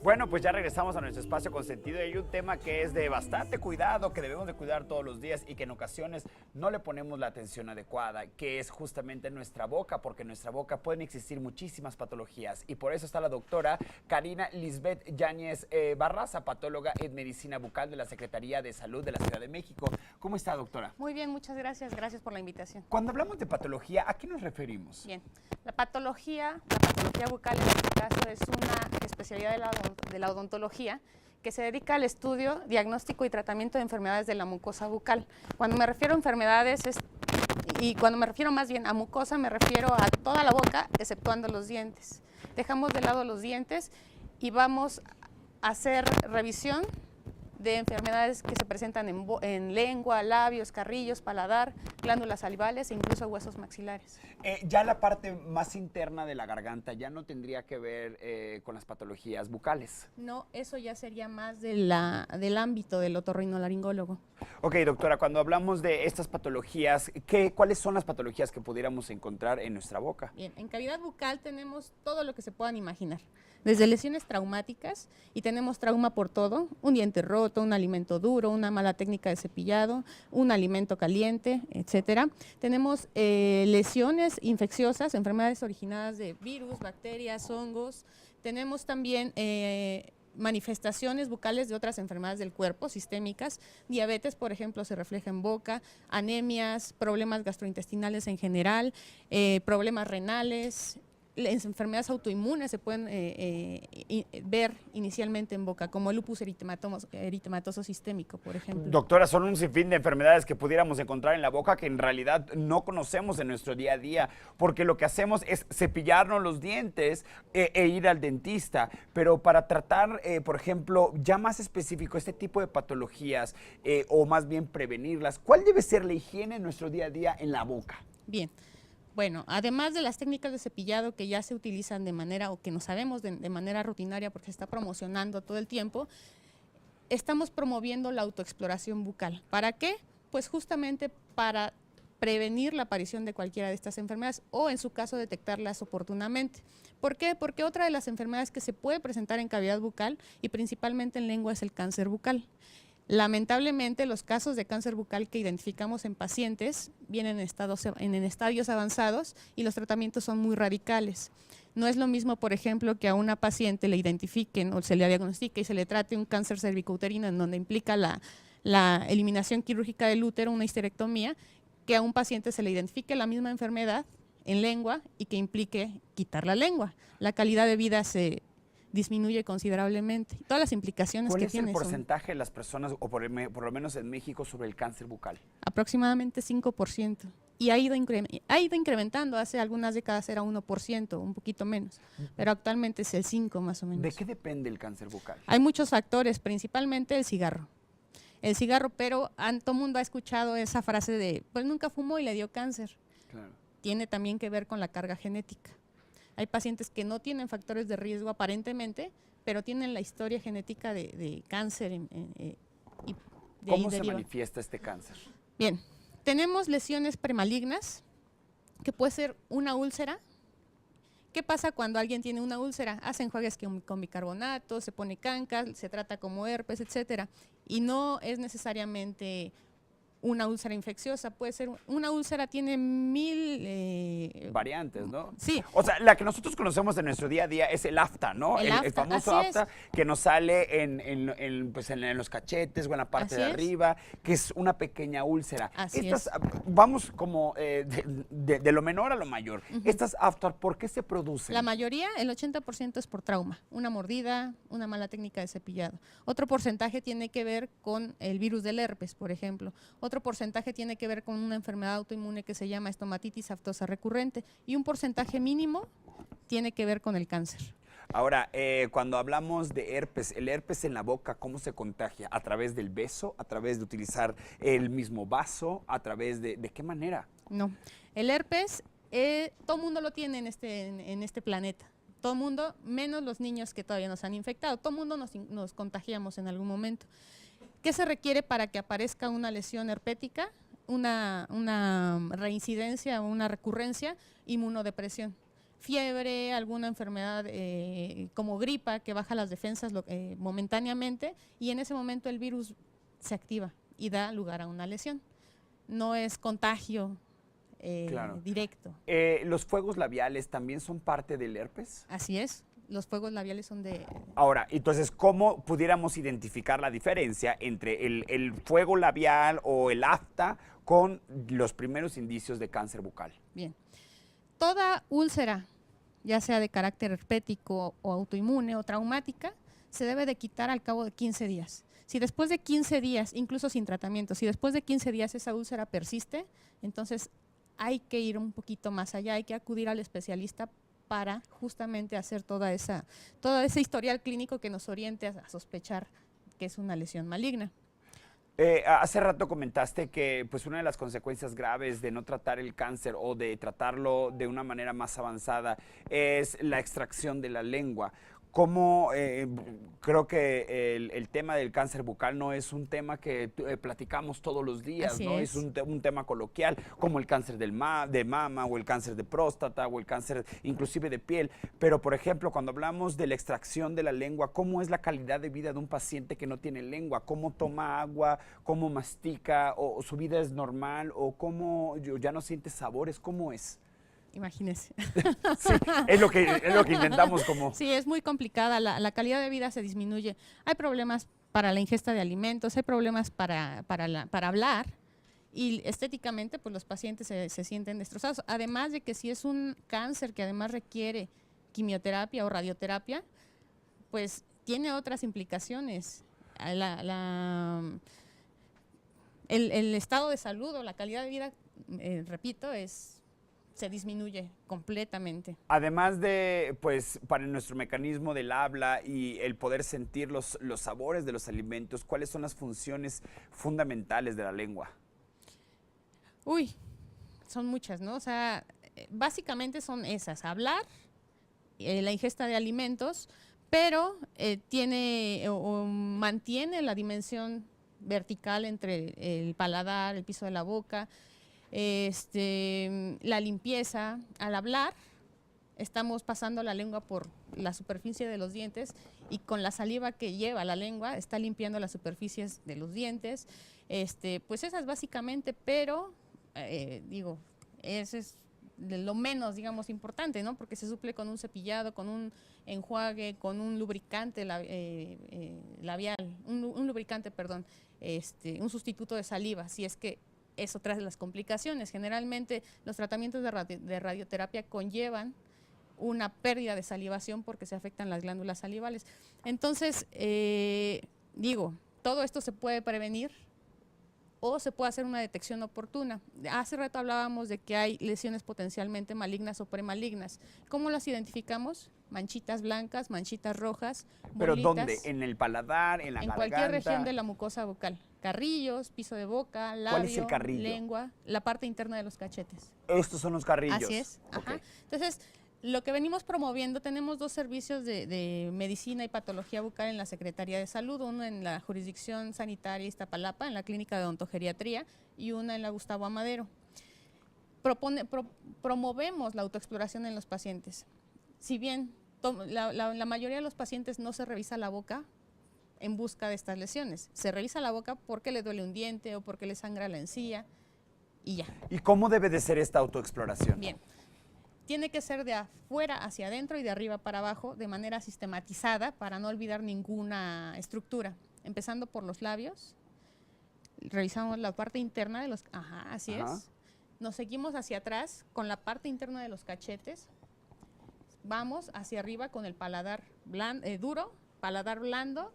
Bueno, pues ya regresamos a nuestro espacio consentido y hay un tema que es de bastante cuidado, que debemos de cuidar todos los días y que en ocasiones no le ponemos la atención adecuada, que es justamente nuestra boca, porque en nuestra boca pueden existir muchísimas patologías y por eso está la doctora Karina Lisbeth Yáñez Barraza, patóloga en medicina bucal de la Secretaría de Salud de la Ciudad de México. ¿Cómo está, doctora? Muy bien, muchas gracias. Gracias por la invitación. Cuando hablamos de patología, ¿a qué nos referimos? Bien, la patología bucal en este caso es una especialidad de la odontología que se dedica al estudio, diagnóstico y tratamiento de enfermedades de la mucosa bucal. Cuando me refiero a enfermedades y cuando me refiero más bien a mucosa, me refiero a toda la boca, exceptuando los dientes. Dejamos de lado los dientes y vamos a hacer revisión de enfermedades que se presentan en lengua, labios, carrillos, paladar, glándulas salivales e incluso huesos maxilares. Ya la parte más interna de la garganta ya no tendría que ver con las patologías bucales. No, eso ya sería más del ámbito del otorrinolaringólogo. Ok, doctora, cuando hablamos de estas patologías, ¿cuáles son las patologías que pudiéramos encontrar en nuestra boca? Bien, en cavidad bucal tenemos todo lo que se puedan imaginar, desde lesiones traumáticas, y tenemos trauma por todo, un diente roto, un alimento duro, una mala técnica de cepillado, un alimento caliente, etcétera. Tenemos lesiones infecciosas, enfermedades originadas de virus, bacterias, hongos. Tenemos también manifestaciones bucales de otras enfermedades del cuerpo, sistémicas. Diabetes, por ejemplo, se refleja en boca, anemias, problemas gastrointestinales en general, problemas renales. Las enfermedades autoinmunes se pueden ver inicialmente en boca, como el lupus eritematoso sistémico, por ejemplo. Doctora, son un sinfín de enfermedades que pudiéramos encontrar en la boca que en realidad no conocemos en nuestro día a día, porque lo que hacemos es cepillarnos los dientes e ir al dentista, pero para tratar, por ejemplo, ya más específico este tipo de patologías o más bien prevenirlas, ¿cuál debe ser la higiene en nuestro día a día en la boca? Bien. Bueno, además de las técnicas de cepillado que ya se utilizan de manera, o que no sabemos de manera rutinaria porque se está promocionando todo el tiempo, estamos promoviendo la autoexploración bucal. ¿Para qué? Pues justamente para prevenir la aparición de cualquiera de estas enfermedades o, en su caso, detectarlas oportunamente. ¿Por qué? Porque otra de las enfermedades que se puede presentar en cavidad bucal y principalmente en lengua es el cáncer bucal. Lamentablemente, los casos de cáncer bucal que identificamos en pacientes vienen en estadios avanzados y los tratamientos son muy radicales. No es lo mismo, por ejemplo, que a una paciente le identifiquen o se le diagnostique y se le trate un cáncer cervicouterino en donde implica la eliminación quirúrgica del útero, una histerectomía, que a un paciente se le identifique la misma enfermedad en lengua y que implique quitar la lengua. La calidad de vida se disminuye considerablemente. Todas las implicaciones que tiene. ¿Cuál es el porcentaje de las personas, o por lo menos en México, sobre el cáncer bucal? Aproximadamente 5%. Y ha ido incrementando. Hace algunas décadas era 1%, un poquito menos. Pero actualmente es el 5% más o menos. ¿De qué depende el cáncer bucal? Hay muchos factores, principalmente el cigarro. El cigarro, pero todo el mundo ha escuchado esa frase de, pues nunca fumó y le dio cáncer. Claro. Tiene también que ver con la carga genética. Hay pacientes que no tienen factores de riesgo aparentemente, pero tienen la historia genética de cáncer. Y de ¿Cómo se manifiesta este cáncer? Bien, tenemos lesiones premalignas, que puede ser una úlcera. ¿Qué pasa cuando alguien tiene una úlcera? Hace enjuagues con bicarbonato, se pone canca, se trata como herpes, etcétera. Y no es necesariamente una úlcera infecciosa, puede ser, una úlcera tiene 1000 variantes, ¿no? Sí. O sea, la que nosotros conocemos en nuestro día a día es el afta, ¿no? El famoso afta que nos sale en los cachetes o en la parte de arriba, que es una pequeña úlcera. Vamos como de lo menor a lo mayor. Estas aftas, ¿por qué se producen? La mayoría, el 80% es por trauma, una mordida, una mala técnica de cepillado. Otro porcentaje tiene que ver con el virus del herpes, por ejemplo. Otro porcentaje tiene que ver con una enfermedad autoinmune que se llama estomatitis aftosa recurrente y un porcentaje mínimo tiene que ver con el cáncer. Ahora, cuando hablamos de herpes, el herpes en la boca, ¿cómo se contagia? ¿A través del beso? ¿A través de utilizar el mismo vaso? ¿A través de qué manera? No, el herpes, todo el mundo lo tiene en este planeta. Todo el mundo, menos los niños que todavía nos han infectado. Todo el mundo nos contagiamos en algún momento. ¿Qué se requiere para que aparezca una lesión herpética? Una reincidencia o una recurrencia, inmunodepresión. fiebre, alguna enfermedad como gripa que baja las defensas momentáneamente, y en ese momento el virus se activa y da lugar a una lesión. No es contagio Claro. directo. ¿Los fuegos labiales también son parte del herpes? Así es, los fuegos labiales son de... Ahora, entonces, ¿cómo pudiéramos identificar la diferencia entre el fuego labial o el afta con los primeros indicios de cáncer bucal? Bien. Toda úlcera, ya sea de carácter herpético o autoinmune o traumática, se debe de quitar al cabo de 15 días. Si después de 15 días, incluso sin tratamiento, si después de 15 días esa úlcera persiste, entonces hay que ir un poquito más allá, hay que acudir al especialista para justamente hacer todo ese historial clínico que nos oriente a sospechar que es una lesión maligna. Hace rato comentaste que pues una de las consecuencias graves de no tratar el cáncer o de tratarlo de una manera más avanzada es la extracción de la lengua. ¿Cómo creo que el tema del cáncer bucal no es un tema que platicamos todos los días, Así ¿no? es. Es un tema coloquial, como el cáncer de mama o el cáncer de próstata o el cáncer inclusive de piel. Pero, por ejemplo, cuando hablamos de la extracción de la lengua, ¿cómo es la calidad de vida de un paciente que no tiene lengua? ¿Cómo toma agua? ¿Cómo mastica? ¿O su vida es normal? ¿O cómo ya no siente sabores? ¿Cómo es? Imagínese. Sí, es lo que intentamos como... Sí, es muy complicada, la calidad de vida se disminuye. Hay problemas para la ingesta de alimentos, hay problemas para hablar, y estéticamente pues los pacientes se sienten destrozados. Además de que si es un cáncer que además requiere quimioterapia o radioterapia, pues tiene otras implicaciones. El estado de salud o la calidad de vida, repito, se disminuye completamente. Además de, pues, para nuestro mecanismo del habla y el poder sentir los sabores de los alimentos, ¿cuáles son las funciones fundamentales de la lengua? Uy, son muchas, ¿no? O sea, básicamente son esas: hablar, la ingesta de alimentos, pero tiene o mantiene la dimensión vertical entre el paladar, el piso de la boca. La limpieza. Al hablar, estamos pasando la lengua por la superficie de los dientes, y con la saliva que lleva la lengua está limpiando las superficies de los dientes. Pues esas básicamente, pero digo, ese es de lo menos, digamos, importante, ¿no? Porque se suple con un cepillado, con un enjuague, con un lubricante labial, un lubricante, perdón, un sustituto de saliva, si es que eso trae las complicaciones. Generalmente los tratamientos de radioterapia conllevan una pérdida de salivación porque se afectan las glándulas salivales. Entonces, digo, todo esto se puede prevenir o se puede hacer una detección oportuna. Hace rato hablábamos de que hay lesiones potencialmente malignas o premalignas. ¿Cómo las identificamos? Manchitas blancas, manchitas rojas, ¿Pero bolitas. dónde? ¿En el paladar, en la garganta? En cualquier región de la mucosa bucal. Carrillos, piso de boca, labio, ¿Cuál es el carrillo? lengua, la parte interna de los cachetes. Estos son los carrillos. Así es. Ajá. Ok. Entonces, lo que venimos promoviendo, tenemos dos servicios de medicina y patología bucal en la Secretaría de Salud, uno en la jurisdicción sanitaria Iztapalapa, en la clínica de odontogeriatría, y una en la Gustavo Amadero. Promovemos la autoexploración en los pacientes. Si bien la mayoría de los pacientes no se revisa la boca en busca de estas lesiones, se revisa la boca porque le duele un diente o porque le sangra la encía y ya. ¿Y cómo debe de ser esta autoexploración? Bien. Tiene que ser de afuera hacia adentro y de arriba para abajo, de manera sistematizada, para no olvidar ninguna estructura. Empezando por los labios, revisamos la parte interna de los... Ajá, así es. Nos seguimos hacia atrás con la parte interna de los cachetes. Vamos hacia arriba con el paladar duro, paladar blando.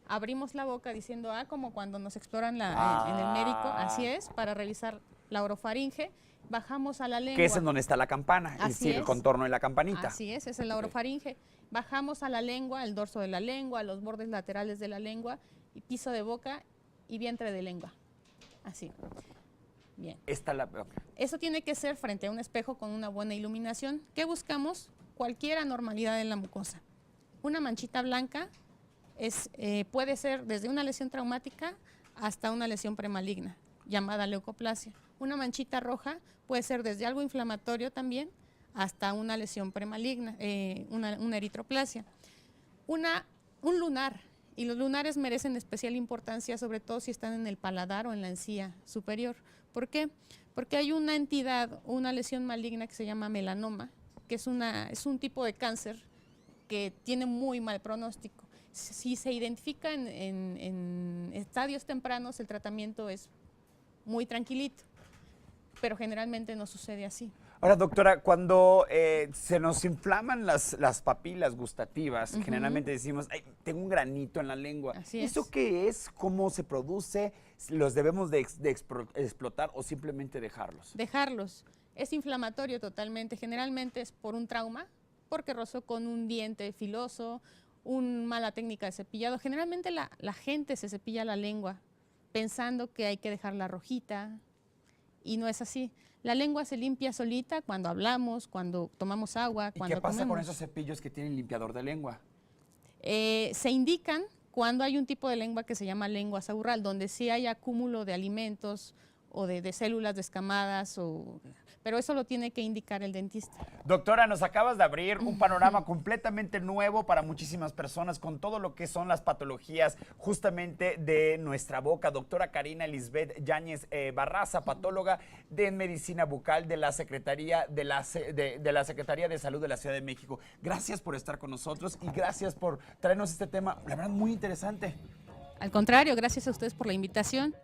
Abrimos la boca diciendo, como cuando nos exploran en el médico, así es, para revisar la orofaringe. Bajamos a la lengua. Que es en donde está la campana, es decir, el contorno de la campanita. Así es la orofaringe. Bajamos a la lengua, el dorso de la lengua, los bordes laterales de la lengua, y piso de boca y vientre de lengua. Así. Bien. Eso tiene que ser frente a un espejo con una buena iluminación. ¿Qué buscamos? Cualquier anormalidad en la mucosa. Una manchita blanca puede ser desde una lesión traumática hasta una lesión premaligna, llamada leucoplasia. Una manchita roja puede ser desde algo inflamatorio también hasta una lesión premaligna, una eritroplasia. Un lunar, y los lunares merecen especial importancia, sobre todo si están en el paladar o en la encía superior. ¿Por qué? Porque hay una entidad, una lesión maligna que se llama melanoma, que es un tipo de cáncer que tiene muy mal pronóstico. Si se identifica en estadios tempranos, el tratamiento es muy tranquilito, pero generalmente no sucede así. Ahora, doctora, cuando se nos inflaman las papilas gustativas, generalmente decimos, ay, tengo un granito en la lengua. Así ¿Eso es. qué es? ¿Cómo se produce? ¿Los debemos de explotar o simplemente dejarlos? Dejarlos. Es inflamatorio totalmente. Generalmente es por un trauma, porque rozó con un diente filoso, una mala técnica de cepillado. Generalmente la gente se cepilla la lengua pensando que hay que dejarla rojita, y no es así. La lengua se limpia solita cuando hablamos, cuando tomamos agua, ¿Y cuando qué pasa comemos. con esos cepillos que tienen limpiador de lengua? Se indican cuando hay un tipo de lengua que se llama lengua saurral, donde sí hay acúmulo de alimentos o de células descamadas, pero eso lo tiene que indicar el dentista. Doctora, nos acabas de abrir un panorama completamente nuevo para muchísimas personas con todo lo que son las patologías justamente de nuestra boca. Doctora Karina Lisbeth Yáñez Barraza, patóloga de medicina bucal de la Secretaría de la Secretaría de Salud de la Ciudad de México. Gracias por estar con nosotros y gracias por traernos este tema, la verdad, muy interesante. Al contrario, gracias a ustedes por la invitación.